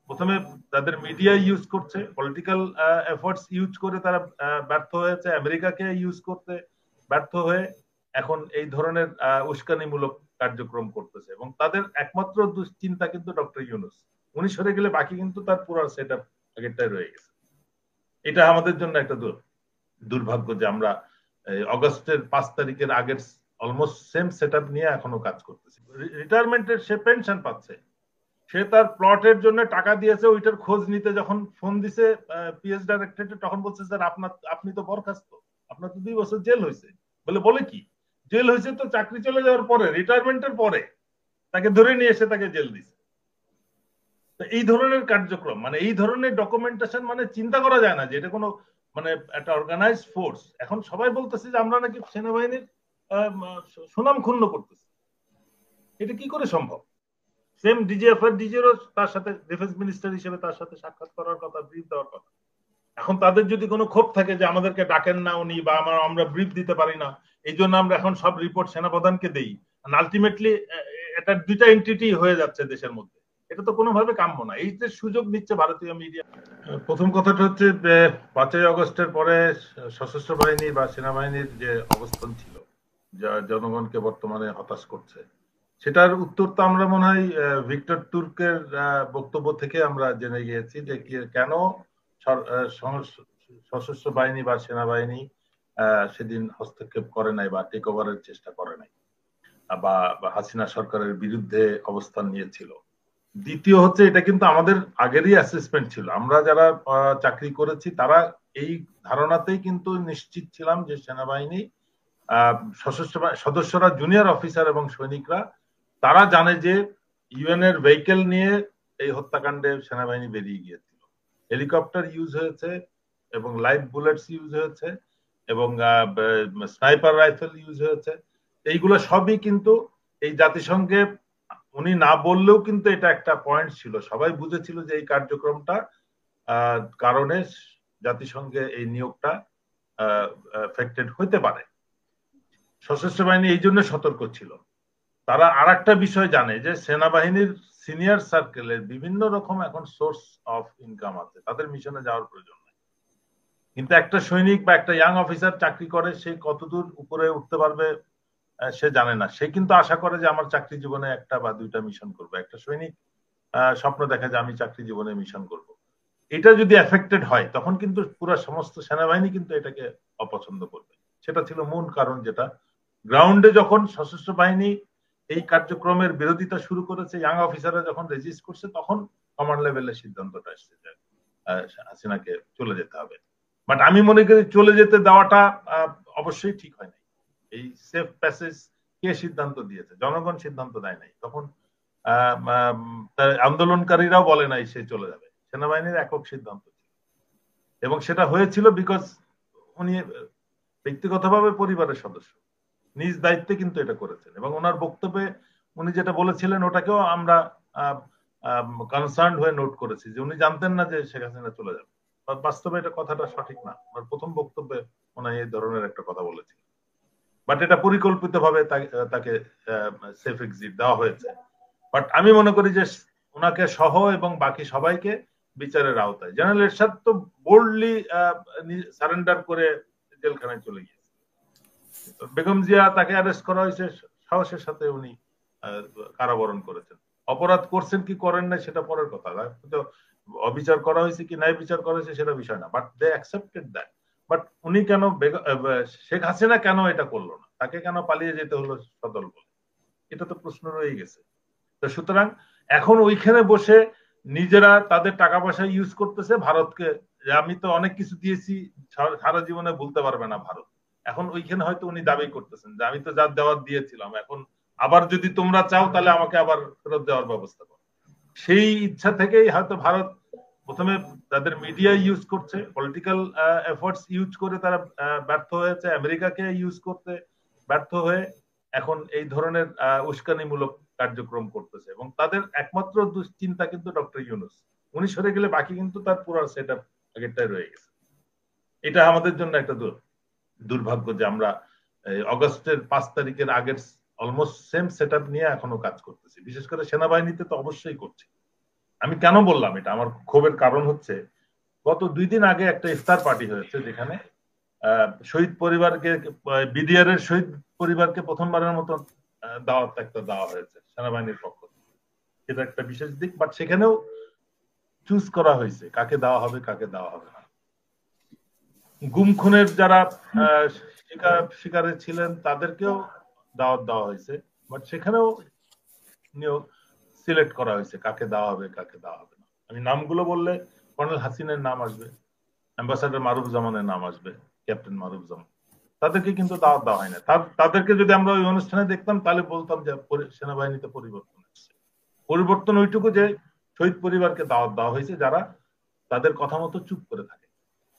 প্রথমে তাদের media use করছে, পলিটিক্যাল এফোর্টস ইউজ করে তারা ব্যর্থ হয়েছে, আমেরিকাকে ইউজ করতে ব্যর্থ হয়ে এখন এই ধরনের উস্কানিমূলক কার্যক্রম করতেছে। এবং তাদের একমাত্র দুশ্চিন্তা কিন্তু ডক্টর ইউনূস, উনি সরে গেলে বাকি কিন্তু তার পুরো সেট আপ আগেরটাই রয়ে গেছে। এটা আমাদের জন্য একটা দুর্ভাগ্য যে আমরা অগস্টের 5 তারিখের আগের অলমোস্ট সেম সেট আপ নিয়ে এখনো কাজ করতেছি। রিটায়ারমেন্টের সে পেনশন পাচ্ছে, সে তার প্লটের জন্য টাকা দিয়েছে, ওইটার খোঁজ নিতে যখন ফোন দিছে পিএস ডাইরেক্টরেটে, তখন বলছে স্যার আপনি তো বরখাস্ত, আপনার তো 2 বছর জেল হয়েছে। বলে কি জেল হয়েছে? তো চাকরি চলে যাওয়ার পরে, রিটায়ারমেন্টের পরে তাকে ধরে নিয়ে এসে তাকে জেল দিছে। এই ধরনের কার্যক্রম, মানে এই ধরনের ডকুমেন্টেশন, মানে চিন্তা করা যায় না যে এটা কোনো মানে একটা অর্গানাইজ ফোর্স। এখন সবাই বলতেছে যে আমরা নাকি সেনাবাহিনীর সুনাম ক্ষুণ্ণ করতেছি। এটা কি করে সম্ভব? সেম ডিজিএফআর ডিজিরও তার সাথে ডিফেন্স মিনিস্টার হিসেবে তার সাথে সাক্ষাৎ করার কথা, ব্রিফ দেওয়ার কথা। এখন তাদের যদি কোনো ক্ষোভ থাকে যে আমাদেরকে ডাকেন না উনি, বা আমরা ব্রিফ দিতে পারি না, এই জন্য আমরা এখন সব রিপোর্ট সেনাপ্রধানকে দেই, আলটিমেটলি এটা 2টা এন্টিটি হয়ে যাচ্ছে দেশের মধ্যে। এটা তো কোনোভাবে কাম্য না। এই যে সুযোগ নিচ্ছে ভারতীয় মিডিয়া। প্রথম কথাটা হচ্ছে 5 আগস্টের পরে সশস্ত্র বাহিনী বা সেনাবাহিনীর যে অবস্থান ছিল, যা জনগণকে বর্তমানে হতাশ করছে, সেটার উত্তর তো আমরা মনে হয় ভিক্টর তুর্কের বক্তব্য থেকে আমরা জেনে গিয়েছি যে কেন সশস্ত্র বাহিনী বা সেনাবাহিনী সেদিন হস্তক্ষেপ করে নাই বা টেক ওভারের চেষ্টা করে নাই, বা হাসিনা সরকারের বিরুদ্ধে অবস্থান নিয়েছিল। দ্বিতীয় হচ্ছে, এটা কিন্তু আমাদের আগেরই অ্যাসেসমেন্ট ছিল। আমরা যারা চাকরি করেছি তারা এই ধারণাতেই কিন্তু নিশ্চিত ছিলাম যে সেনাবাহিনী সশস্ত্র সদস্যরা, জুনিয়র অফিসার এবং সৈনিকরা, তারা জানে যে ইউএন এর ভেহিকেল নিয়ে এই হত্যাকাণ্ডে সেনাবাহিনী বেরিয়ে গিয়েছিল। হেলিকপ্টার ইউজ হয়েছে এবং লাইভ বুলেটস ইউজ হয়েছে এবং স্নাইপার রাইফেল ইউজ হয়েছে। এইগুলো সবই কিন্তু এই জাতিসংঘে উনি না বললেও কিন্তু এটা একটা পয়েন্ট ছিল। সবাই বুঝেছিল যে এই কার্যক্রমটা কারণে জাতিসংঘে এই নিয়োগটা এফেক্টেড হতে পারে। সশস্ত্র বাহিনী এই জন্য সতর্ক ছিল। তারা আর একটা বিষয় জানে যে সেনাবাহিনীর সিনিয়র সার্কেলের বিভিন্ন রকম এখন সোর্স অফ ইনকাম আছে, তাদের মিশনে যাওয়ার প্রয়োজন নেই। কিন্তু একটা সৈনিক বা একটা ইয়াং অফিসার চাকরি করে, সে কতদূর উপরে উঠতে পারবে সে জানে না। সে কিন্তু আশা করে যে আমার চাকরি জীবনে 1টা বা 2টা মিশন করবে। একটা সৈনিক স্বপ্ন দেখে যে আমি চাকরি জীবনে মিশন করব। এটা যদি এফেক্টেড হয় তখন কিন্তু পুরো সমস্ত সেনাবাহিনী কিন্তু এটাকে অপছন্দ করবে। সেটা ছিল মূল কারণ, যেটা গ্রাউন্ডে যখন সশস্ত্র বাহিনী এই কার্যক্রমের বিরোধিতা শুরু করেছে, ইয়াং অফিসাররা যখন রেজিস্ট করছে, তখন কমান্ড লেভেলের সিদ্ধান্তটা এসেছে যে হাসিনাকে চলে যেতে হবে। বাট আমি মনে করি চলে যেতে দেওয়াটা অবশ্যই ঠিক হয় নাই। এই সেফ প্যাসেজ কে সিদ্ধান্ত দিয়েছে? জনগণ সিদ্ধান্ত দেয় নাই। তখন আন্দোলনকারীরাও বলে নাই সে চলে যাবে, সেনাবাহিনীর একক সিদ্ধান্ত ছিল। এবং সেটা হয়েছিল বিকজ উনি ব্যক্তিগতভাবে পরিবারের সদস্য, নিজ দায়িত্বে কিন্তু এটা করেছেন। এবং ওনার বক্তব্যে উনি যেটা বলেছিলেন ওটাকেও আমরা কনসার্ন হয়ে নোট করেছি, যে উনি জানতেন না যে শেখ হাসিনা চলে যাবে। বাস্তবে এটা কথাটা সঠিক না। ওনার প্রথম বক্তব্যে ওনার এই ধরনের একটা কথা বলেছিলেন, বাট এটা পরিকল্পিতভাবে তাকে সেফ এক্সিট দেওয়া হয়েছে। বাট আমি মনে করি যে ওনাকে সহ এবং বাকি সবাইকে বিচারের আওতায়। জেনারেল এরশাদ তো বোল্ডলি সারেন্ডার করে জেলখানায় চলে গিয়েছে। বেগম জিয়া, তাকে অ্যারেস্ট করা হয়েছে, সাহসের সাথে উনি কারাবরণ করেছেন। অপরাধ করছেন কি করেন নাই সেটা পরের কথা, অবিচার করা হয়েছে কি নাই বিচার করা হয়েছে সেটা বিষয় না, but they accepted that. But উনি কেন, শেখ হাসিনা কেন এটা করলো না? তাকে কেন পালিয়ে যেতে হলো সদল বলে? এটা তো প্রশ্ন রয়ে গেছে। তো সুতরাং এখন ওইখানে বসে নিজেরা তাদের টাকা পয়সা ইউজ করতেছে ভারতকে, যে আমি তো অনেক কিছু দিয়েছি, সারা জীবনে ভুলতে পারবে না ভারত। এখন ওইখানে হয়তো উনি দাবি করতেছেন যে আমি তো যা দেওয়ার দিয়েছিলাম, এখন আবার যদি তোমরা চাও তাহলে আমাকে আবার ফেরত দেওয়ার ব্যবস্থা করো। সেই ইচ্ছা থেকেই হয়তো ভারত প্রথমে তাদের মিডিয়া ইউজ করছে, পলিটিক্যাল এফোর্টস ইউজ করে তারা ব্যর্থ হয়েছে, আমেরিকাকে ইউজ করতে ব্যর্থ হয়ে এখন এই ধরনের উস্কানিমূলক কার্যক্রম করতেছে। এবং তাদের একমাত্র দুশ্চিন্তা কিন্তু ডক্টর ইউনূস, উনি সরে গেলে বাকি কিন্তু তার পুরো সেট আপ আগেরটাই রয়ে গেছে। এটা আমাদের জন্য একটা দুর্ভাগ্য যে আমরা অগস্টের 5 তারিখের আগের অলমোস্ট সেম সেট আপ নিয়ে এখনো কাজ করতেছি। বিশেষ করে সেনাবাহিনীতে তো অবশ্যই করছি। আমি কেন বললাম এটা, আমার ক্ষোভের কারণ হচ্ছে গত 2 দিন আগে একটা ইফতার পার্টি হয়েছে যেখানে শহীদ পরিবারকে, বিডিআর এর শহীদ পরিবারকে প্রথমবারের মতো দাওয়াত একটা দেওয়া হয়েছে সেনাবাহিনীর পক্ষ থেকে। এটা একটা বিশেষ দিক, বাট সেখানেও চুজ করা হয়েছে কাকে দেওয়া হবে কাকে দেওয়া হবে না। গুম খুনের যারা শিকারে ছিলেন তাদেরকেও দাওয়াত দেওয়া হয়েছে, বাট সেখানেও নিয়োগ সিলেক্ট করা হয়েছে কাকে দেওয়া হবে কাকে দেওয়া হবে না। আমি নামগুলো বললে কর্নেল হাসিনের নাম আসবে, অ্যাম্বাসাডার মারুফুজ্জামানের নাম আসবে, ক্যাপ্টেন মারুফুজ্জামান, তাদেরকে কিন্তু দাওয়াত দেওয়া হয় না। তাদেরকে যদি আমরা ওই অনুষ্ঠানে দেখতাম তাহলে বলতাম যে সেনাবাহিনীতে পরিবর্তন এসেছে। পরিবর্তন ওইটুকু যে শহীদ পরিবারকে দাওয়াত দেওয়া হয়েছে যারা তাদের কথা মতো চুপ করে থাকে,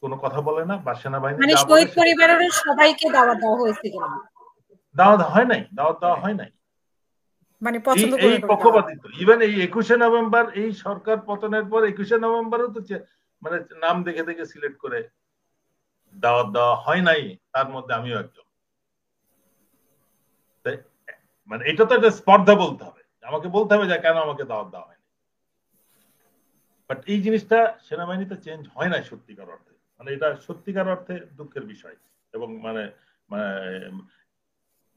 কোনো কথা বলে না, বা সেনাবাহিনী মানে শহীদ পরিবারের সবাইকে দাওয়াত দেওয়া হয়েছে কিনা? দাওয়াত হয় নাই, দাওয়াত দেওয়া হয় নাই, মানে পছন্দ করে এই পক্ষপাতিত্ব। ইভেন এই 21শে নভেম্বর, এই সরকার পতনের পর 21শে নভেম্বরও তো মানে নাম দেখে দেখে সিলেক্ট করে দাওয়াত দেওয়া হয় নাই, তার মধ্যে আমিও একজন। মানে এটা তো একটা স্পর্ধা বলতে হবে, আমাকে বলতে হবে যে কেন আমাকে দাওয়াত দেওয়া হয়নি। বাট এই জিনিসটা সেনাবাহিনীতে চেঞ্জ হয় না সত্যিকার অর্থে, মানে এটা সত্যিকার অর্থে দুঃখের বিষয়। এবং মানে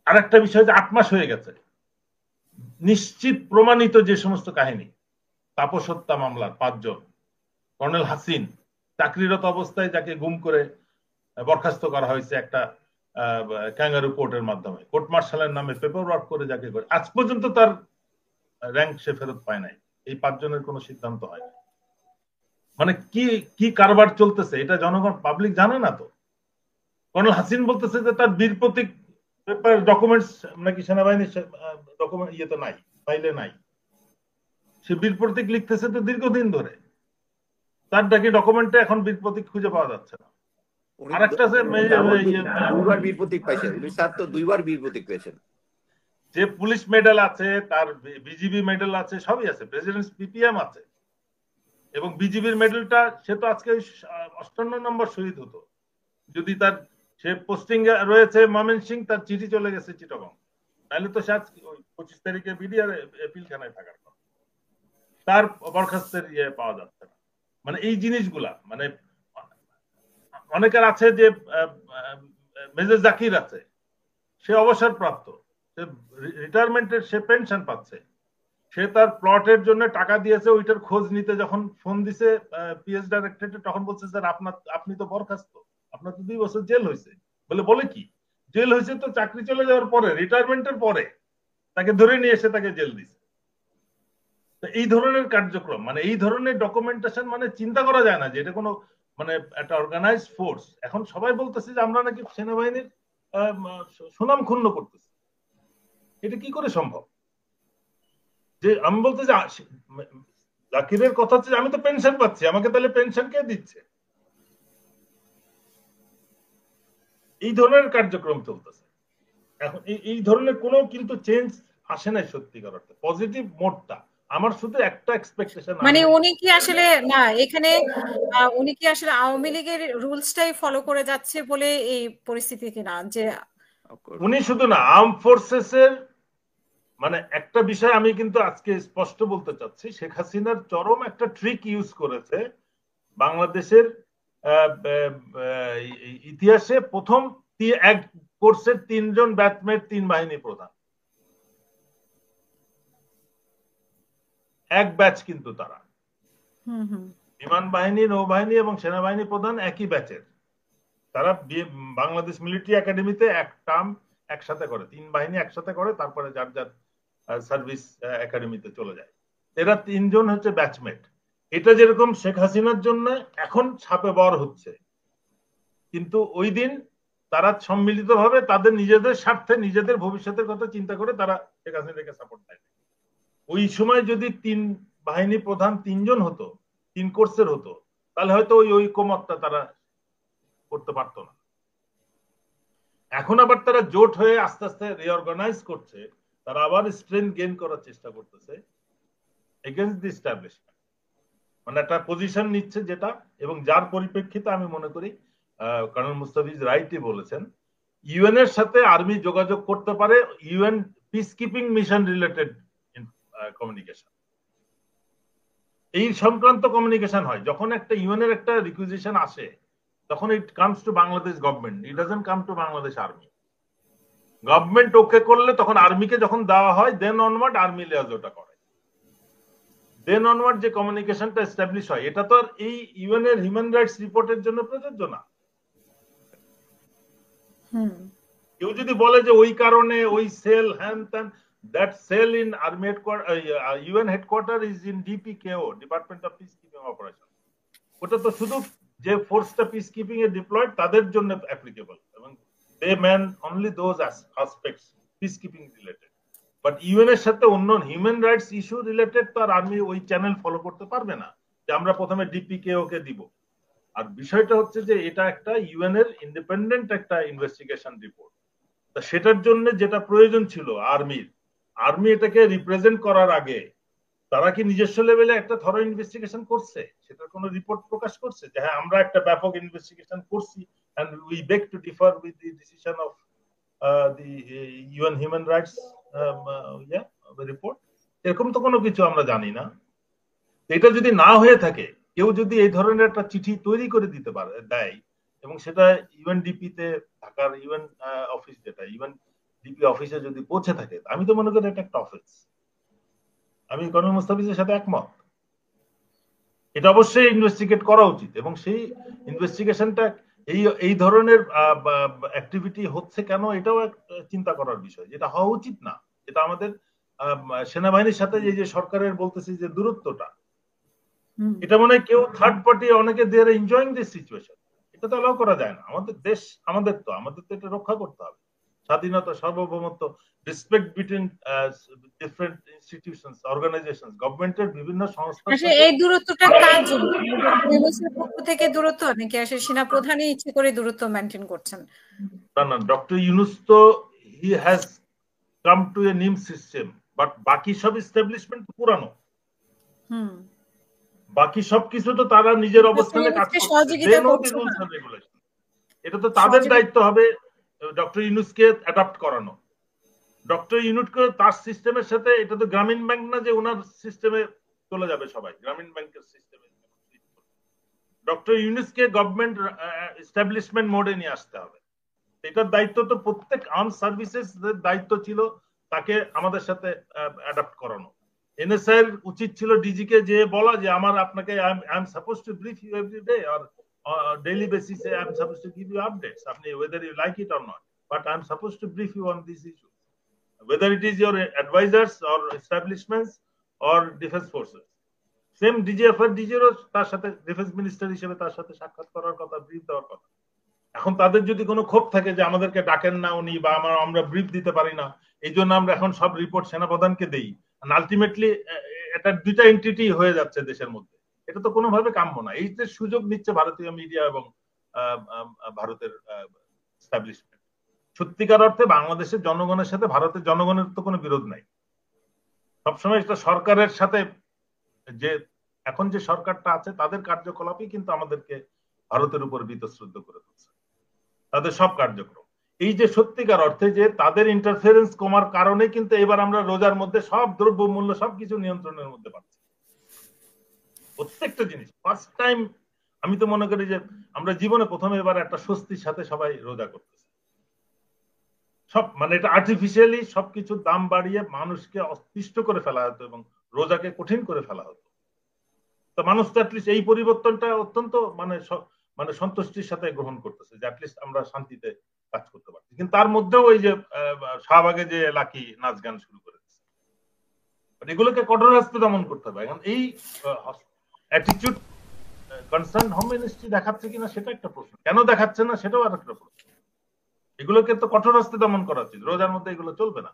আরেকটা বিষয় যে 8 মাস হয়ে গেছে, নিশ্চিত প্রমাণিত যে সমস্ত কাহিনী, তাপস হত্যা মামলার 5 জন, কর্নেল হাসিন চাকরিরত অবস্থায় যাকে গুম করে বরখাস্ত করা হয়েছে একটা ক্যাঙ্গারু কোর্টের মাধ্যমে, কোর্ট মার্শালের নামে পেপার ওয়ার্ক করে যাকে করে, আজ পর্যন্ত তার র্যাঙ্ক সে ফেরত পায় নাই। এই 5 জনের কোনো সিদ্ধান্ত হয় না। মানে কি কি কারবার চলতেছে এটা জনগণ পাবলিক জানে না তো। কর্নেল হাসিন বলতেছে যে তার বীর প্রতীক পেপার ডকুমেন্টস নাকি সেনাবাহিনীর ডকুমেন্ট ইয়েতে নাই, ফাইলে নাই। সে বীর প্রতীক লিখতেছে তো দীর্ঘদিন ধরে, তার নাকি ডকুমেন্টে এখন বীর প্রতীক খুঁজে পাওয়া যাচ্ছে না। আরেকটা দুইবার বীর প্রতীক পাইছেন, উনি স্যার তো 2বার বীর প্রতীক পেয়েছেন। যে পুলিশ মেডেল আছে, তার বিজিবি মেডেল আছে, সবই আছে, প্রেসিডেন্ট পিপিএম আছে, এবং বিজিবির মেডেলটা সে তো আজকে 58 নম্বর শহীদ হতো যদি তার, সে পোস্টিং রয়েছে ময়মনসিং, তার চিঠি চলে গেছে চিটাগং, তাহলে তো সে 25 তারিখে বিডিআর পিলখানায় থাকার কথা, তার বরখাস্তের ইয়ে পাওয়া যাচ্ছে না। মানে এই জিনিসগুলা, মানে অনেকের আছে যে মেজর জাকির আছে, সে অবসরপ্রাপ্ত, সে রিটায়ারমেন্টের, সে পেনশন পাচ্ছে, সে তার প্লটের জন্য টাকা দিয়েছে, ওইটার খোঁজ নিতে যখন ফোন দিছে পিএস ডাইরেক্টরেটে, তখন বলছে স্যার আপনি তো বরখাস্ত, আপনার তো 2 বছর জেল হয়েছে। বলে কি জেল হয়েছে? তো চাকরি চলে যাওয়ার পরে, রিটায়ারমেন্টের পরে তাকে ধরে নিয়ে এসে তাকে জেল দিছে। এই ধরনের কার্যক্রম, মানে এই ধরনের ডকুমেন্টেশন, মানে চিন্তা করা যায় না যে এটা কোনো মানে একটা অর্গানাইজড ফোর্স। এখন সবাই বলতেছে যে আমরা নাকি সেনাবাহিনীর সুনাম ক্ষুণ্ণ করতেছি, এটা কি করে সম্ভব? যে আমি বলতে যে জাকিরের কথা হচ্ছে আমি তো পেনশন পাচ্ছি, আমাকে তাহলে পেনশন কে দিচ্ছে? এই ধরনের কার্যক্রম চলতেছে এখন। এই ধরনের কোনো কিন্তু চেঞ্জ আসে নাই সত্যিকার অর্থে, পজিটিভ মোডটা। আমার শুধু একটা এক্সপেকটেশন, মানে উনি কি আসলে না এখানে উনি কি আসলে আওয়ামী লীগের রুলসটাই ফলো করে যাচ্ছে বলে এই পরিস্থিতি কিনা, যে উনি শুধু না, আর্ম ফোর্সেস এর, মানে একটা বিষয় আমি কিন্তু আজকে স্পষ্ট বলতে চাচ্ছি, শেখ হাসিনার চরম একটা ট্রিক ইউজ করেছে বাংলাদেশের ইতিহাসে। প্রথম এক কোর্সের 3 জন ব্যাচমেট 3 বাহিনী প্রধান, এক ব্যাচ কিন্তু তারা, বিমান বাহিনী, নৌবাহিনী এবং সেনাবাহিনী প্রধান একই ব্যাচের। তারা বাংলাদেশ মিলিটারি একাডেমিতে এক টার্ম একসাথে করে, 3 বাহিনী একসাথে করে, তারপরে যার যার সার্ভিস একাডেমিতে চলে যায়। এরা 3 জন হচ্ছে ব্যাচমেট। এটা যেরকম শেখ হাসিনার জন্য এখন ছাপে বর হচ্ছে, কিন্তু ওই দিন তারা সম্মিলিতভাবে তাদের নিজেদের স্বার্থে, নিজেদের ভবিষ্যতের কথা চিন্তা করে তারা শেখ হাসিনাকে সাপোর্ট দেয়। ওই সময় যদি 3 বাহিনী প্রধান 3 জন হতো, 3 কোর্সের হতো, তাহলে হয়তো ওই ঐকমত্যটা তারা করতে পারতো না। এখন আবার তারা জোট হয়ে আস্তে আস্তে রিঅর্গানাইজ করছে, তারা আবার স্ট্রেংথ গেইন করার চেষ্টা করতেছে এগেইনস্ট দি এস্টাবলিশমেন্ট, মানে একটা পজিশন নিচ্ছে যেটা, এবং যার পরিপ্রেক্ষিতে আমি মনে করি কর্নেল মুস্তাফিজ রাইটই বলেছেন, ইউএন এর সাথে আর্মি যোগাযোগ করতে পারে UN peace keeping mission related communication. এই সংক্রান্ত কমিউনিকেশন হয়। যখন একটা ইউএনের একটা রিকুইজিশন আসে তখন it comes to Bangladesh government, it doesn't come to Bangladesh army. Government okay করলে তখন আর্মিকে যখন দেওয়া হয়, দেন অনওয়ার্ড আর্মি লিয়াজ ওটা করে, দেন অনওয়ার্ড যে কমিউনিকেশনটা এস্টাবলিশ হয়, এটা তো আর এই ইউএন এর হিউম্যান রাইটস রিপোর্টের জন্য প্রযোজ্য না। কেউ যদি বলে যে ওই কারণে ওই সেল হ্যান ত্যান, that cell in army UN headquarter is in DPKO, Department of Peacekeeping Operation. ওটা তো শুধু যে ফোর্সটা পিস কিপিং এ ডিপ্লয়েড তাদের জন্য অ্যাপ্লিকেবল, এবং they mean only those aspects peacekeeping related. But UN এর সাথে অন্য হিউম্যান রাইটস ইস্যু রিলেটেড তো আর আর্মি ওই চ্যানেল ফলো করতে পারবে না যে আমরা প্রথমে ডিপিকেও কে দিব। আর বিষয়টা হচ্ছে যে এটা একটা ইউএন এর ইন্ডিপেন্ডেন্ট একটা ইনভেস্টিগেশন রিপোর্ট, তা সেটার জন্য যেটা প্রয়োজন ছিল আর্মি এটাকে রিপ্রেজেন্ট করার আগে তারা কি নিজস্ব লেভেলে একটা থরো ইনভেস্টিগেশন করছে, সেটার কোনো রিপোর্ট প্রকাশ করছে যে হ্যাঁ আমরা একটা ব্যাপক ইনভেস্টিগেশন করছি and we beg to differ with the decision of the UN human rights report? এরকম তো কোনো কিছু আমরা জানি না। এটা যদি না হয়ে থাকে, কেউ যদি এই ধরনের একটা চিঠি তৈরি করে দিতে পারে দেয় এবং সেটা ইউএনডিপি তে, ঢাকার ইউএন অফিস যেটা ইউএনডিপি অফিসে যদি পৌঁছে থাকে, আমি তো মনে করি এটা একটা অফেন্স। আমি কর্নেল মুস্তাফিজের সাথে একমত, এটা অবশ্যই ইনভেস্টিগেট করা উচিত, এবং সেই ইনভেস্টিগেশনটা এই ধরনের অ্যাক্টিভিটি হচ্ছে কেন এটাও চিন্তা করার বিষয়, যেটা হওয়া উচিত না। এটা আমাদের সেনাবাহিনীর সাথে যে সরকারের বলতেছি যে দূরত্বটা, এটা মনে হয় কেউ থার্ড পার্টি অনেকে দে আর এনজয়িং দিস সিচুয়েশন, এটা তো অ্যালাউ করা যায় না। আমাদের দেশ, আমাদের তো এটা রক্ষা করতে হবে, স্বাধীনতা, সার্বভৌমত্ব, respect between different institutions, organisations, গভর্নমেন্টের বিভিন্ন সংস্থা। এই দূরত্বটা কার জন্য? ইউএনএর পক্ষ থেকে দূরত্ব নাকি আসলে সেনা প্রধানই ইচ্ছে করে দূরত্ব মেইনটেইন করছেন? না, ডক্টর ইউনূস তো he has come to a new system, but বাকি সব এস্টাবলিশমেন্ট পুরানো, বাকি সবকিছু তো তারা নিজের অবস্থানে কাজ করছে। এটা তো তাদের দায়িত্ব হবে ডক্টর ইউনূসকে অ্যাডাপ্ট করানো। ডক্টর ইউনূসকে তার সিস্টেমের সাথে, এটা তো গ্রামীণ ব্যাংক না যে ওনার সিস্টেমে চলে যাবে সবাই, গ্রামীণ ব্যাংকের সিস্টেমে। ডক্টর ইউনূসকে গভর্নমেন্ট এস্টাবলিশমেন্ট মোডে নিয়ে আসতে হবে। এটার দায়িত্ব তো প্রত্যেক আর্ম সার্ভিসেস দায়িত্ব ছিল তাকে আমাদের সাথে অ্যাডাপ্ট করানো। এনএসআই এর উচিত ছিল ডিজি কে যে বলা যে আপনাকে I am supposed to brief you every day or daily basis, I am supposed to give you updates, whether you like it or not, but I am supposed to brief you on these issues, whether it is your advisors or establishments or defense forces. Same DGFR DGRO তার সাথে defence minister হিসেবে তার সাথে সাক্ষাৎ করার কথা, brief দেওয়ার কথা। এখন তাদের যদি কোনো ক্ষোভ থাকে যে আমাদেরকে ডাকেন না উনি, বা আমরা ব্রিফ দিতে পারি না, এই জন্য আমরা এখন সব রিপোর্ট সেনাপ্রধানকে দেই, আলটিমেটলি এটা দুইটা এন্টিটি হয়ে যাচ্ছে দেশের মধ্যে, এটা তো কোনোভাবে কাম্য না। এই যে সুযোগ নিচ্ছে ভারতীয় মিডিয়া এবং ভারতের এস্টাবলিশমেন্ট। সত্যিকার অর্থে বাংলাদেশের জনগণের সাথে ভারতের জনগণের তো কোনো বিরোধ নাই। সবসময় এটা সরকারের সাথে, যে এখন যে সরকারটা আছে তাদের কার্যকলাপই কিন্তু আমাদেরকে ভারতের উপর বীতশ্রদ্ধ করে তুলছে, তাদের সব কার্যক্রম। এই যে সত্যিকার অর্থে যে তাদের ইন্টারফারেন্স কমার কারণে কিন্তু এবার আমরা রোজার মধ্যে সব দ্রব্যমূল্য সবকিছু নিয়ন্ত্রণের মধ্যে পাচ্ছি, প্রত্যেকটা জিনিস। ফার্স্ট টাইম আমি তো মনে করি যে আমরা জীবনে প্রথমে এবার একটা স্বস্তির সাথে সবাই রোজা করতেছে। সব এটা আর্টিফিশিয়ালি সবকিছুর দাম বাড়িয়ে মানুষকে অতিষ্ঠ করে ফেলা হতো এবং রোজাকে কঠিন করে ফেলা হতো। তো মানুষ তো অ্যাটলিস্ট এই পরিবর্তনটা অত্যন্ত সন্তুষ্টির সাথে গ্রহণ করতেছে যে অ্যাটলিস্ট আমরা শান্তিতে কাজ করতে পারছি। কিন্তু তার মধ্যেও ওই যে শাহবাগে যে লাকি নাচ গান শুরু করেছে, এগুলোকে কঠোর হস্তে দমন করতে হবে। এখন এই অ্যাটিটিউড কনসার্ন হোম মিনিস্ট্রি দেখাচ্ছে কিনা সেটা একটা প্রশ্ন, কেন দেখাচ্ছে না সেটাও আর একটা প্রশ্ন। এগুলোকে তো কঠোর হস্তে দমন করা উচিত, রোজার মধ্যে এগুলো চলবে না।